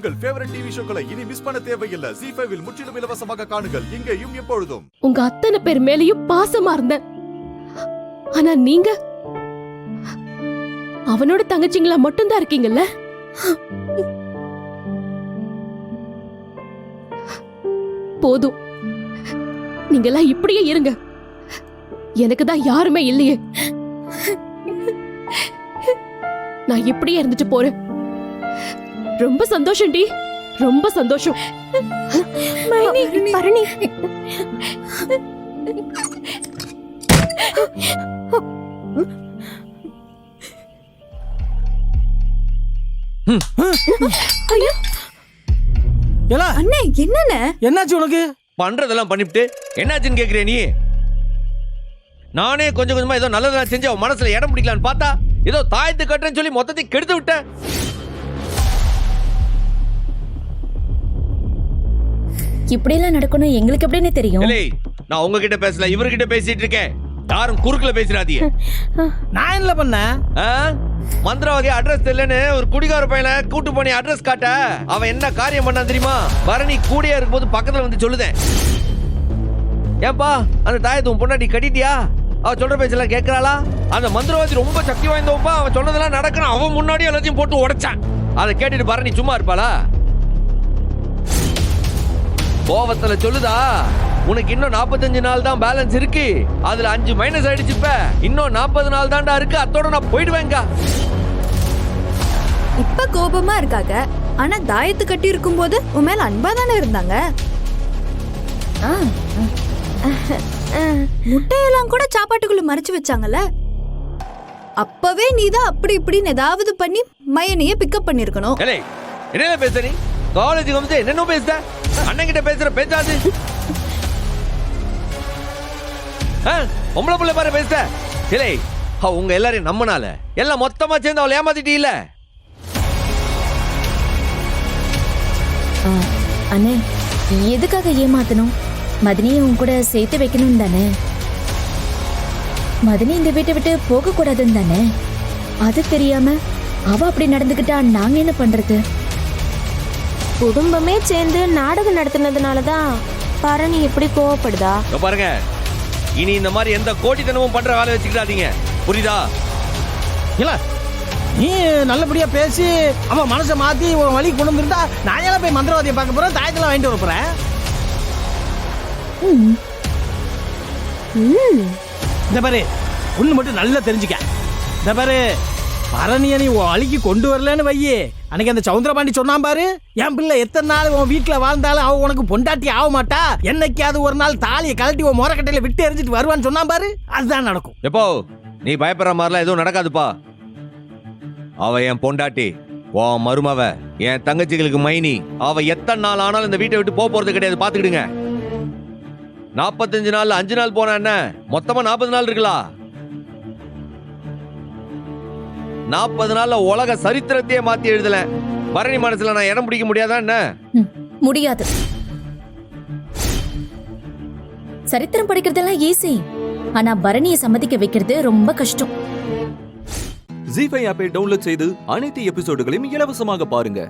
உங்கள் favourite TV ஷோக்களை இனி miss பண்ண தேவையில்லை. ZEE5 இல் முற்றிலும் இலவசமாக காணுங்கள். இங்கேயும் எப்பொழுதும். உங்க அத்தனை பேர் மேலேயும் பாசமா இருந்தேன். ஆனா நீங்க அவனோட தங்கச்சிங்களா மட்டும்தான் இருக்கீங்கல்ல. போதும், நீங்கெல்லாம் இப்படியே இருங்க. எனக்கு தான் யாருமே இல்லையே. நான் இப்படியே இருந்துட்டு போறேன். ரொம்ப சந்தோஷம் டி, ரொம்ப சந்தோஷம். பரணி, அண்ணே என்னண்ணே என்னாச்சு உனக்கு? பண்றதெல்லாம் பண்ணிவிட்டு என்னாச்சுன்னு கேக்குறே நீ? நானே கொஞ்சம் கொஞ்சமா ஏதோ நல்லதெல்லாம் செஞ்சு அவன் மனசுல இடம் பிடிக்கலான்னு பார்த்தா ஏதோ தாயத்து கட்டுறேன்னு சொல்லி மொத்தத்தையும் கெடுத்து விட்ட. இப்படி எல்லாம் நடக்கணும் எங்களுக்கு எப்படின்னு தெரியும்? இல்லை, நான் உங்ககிட்ட பேசல, இவர்கிட்ட பேசிட்டு இருக்கேன். யாரும் குறுக்குல பேசிடாதீங்க. நான் என்ன பண்ணேன்? மந்திரவாதி அட்ரஸ் தெரியலன்னு ஒரு குடிகார பையனை கூட்டு போனி அட்ரஸ் காட்ட அவன் என்ன காரியம் பண்ணான் தெரியுமா? பரணி கூடியா இருக்கும்போது பக்கத்துல வந்து சொல்லுதேன், ஏன்பா அந்த தாயத்தை உன் பொண்டாட்டி கட்டிட்டியா? அவ சொல்ற பேச்செல்லாம் கேட்கறாளா? அந்த மந்திரவாதி ரொம்ப சக்தி வாய்ந்தவப்பா, அவன் சொன்னதெல்லாம் நடக்கணும். அவன் முன்னாடி எல்லாத்தையும் போட்டு உடைச்சான். அதை கேட்டுட்டு பரணி சும்மா இருப்பாளா? கோவத்துல சொல்லுதா, உனக்கு இன்னும் 45 நாள் தான் பேலன்ஸ் இருக்கு, அதுல 5 மைனஸ் ஆயிடுச்சு, இப்ப இன்னும் 40 நாள் தான்டா இருக்கு, அத்தோட நான் போயிடுவேங்க. இப்ப கோபமா இருக்காங்க, ஆனா தாயத்து கட்டி இருக்கும் போது உன் மேல அன்பா தானே இருந்தாங்க. முட்டையெல்லாம் கூட சாப்பாட்டுக்குள்ள மறைச்சு வச்சாங்கல்ல. அப்பவே நீதான் அப்படி இப்படின்னு ஏதாவது பண்ணி மையனையே பிக்கப் பண்ணிருக்கணும். என்ன பேச நீ? காலேஜுக்கு வந்து என்னென்ன பேசுற? அண்ணன் கிட்ட பேசுற பேசாது. பொம்பளை புள்ள பாரு பேச. இல்லை, உங்க எல்லாரையும் நம்பினால எல்லாம் மொத்தமா சேர்ந்து அவளை ஏமாத்திட்டீல்ல. அண்ணே, எதுக்காக ஏமாத்தணும்? மதினியை உன் கூட சேர்த்து வைக்கணும் தானே. மதினி இந்த வீட்டை விட்டு போக கூடாதுன்னு தானே. அது தெரியாம அவ அப்படி நடந்துக்கிட்டா நாங்க என்ன பண்றது? குடும்பமே சேர்ந்து நாடகம் நடத்துனதுனாலதான் பரணி எப்படி கோவப்படுதா? பாருங்க, இனி இந்த மாதிரி எந்த கோட்டித்தனமும் பண்ற வேலை வச்சுக்கிட்டாதீங்க, புரியுதா? இல்ல, நீ நல்லபடியா பேசி அவன் மனசை மாத்தி உன் வழி கொண்டு வந்துருந்தா நான் எல்லாம் போய் மந்திரவாதியை பார்க்க போறேன், தாயத்தெல்லாம் வாங்கிட்டு வர போறேன். இந்த பாரு, ஒண்ணு மட்டும் நல்லா தெரிஞ்சுக்க. இந்த பாரு, பரணிய நீ உன் வழிக்கு கொண்டு வரலன்னு வையே. அன்னைக்கு அந்த சவுந்தரபாண்டி சொன்னான் பாரு, என் பிள்ளை எத்தனை நாள் உன் வீட்டுல வாழ்ந்தாலும் அவ உனக்கு பொண்டாட்டி ஆக மாட்டா, என்னைக்காவது ஒரு நாள் தாலியை கழட்டி உன் முறக்கட்டையில விட்டு எரிஞ்சிட்டு வருவான்னு சொன்னான் பாரு, அதுதான் நடக்கும். எப்போ நீ பயப்படுற மாதிரிலாம் எதுவும் நடக்காதுப்பா. அவ என் பொண்டாட்டி, உன் மருமவ, என் தங்கச்சிகளுக்கு மைனி. அவ எத்தனை நாள் ஆனாலும் இந்த வீட்டை விட்டு போறது கிடையாது, பாத்துக்கிடுங்க. 45 நாள் 5 நாள் போனா என்ன, மொத்தமா 40 நாள் இருக்கலாம். 40 நாள்ல உலக சரித்திரத்தையே மாத்தி எழுதல. பரணி மனசுல நான் இடம் பிடிக்க முடியாதா என்ன? முடியாது. சரித்திரம் படிக்கிறதெல்லாம் ஈஸி, ஆனா பரணியை சம்மதிக்க வைக்கிறது ரொம்ப கஷ்டம். ZEE5 ஆப்பை டவுன்லோட் செய்து அனைத்து எபிசோடுகளையும் இலவசமாக பாருங்க.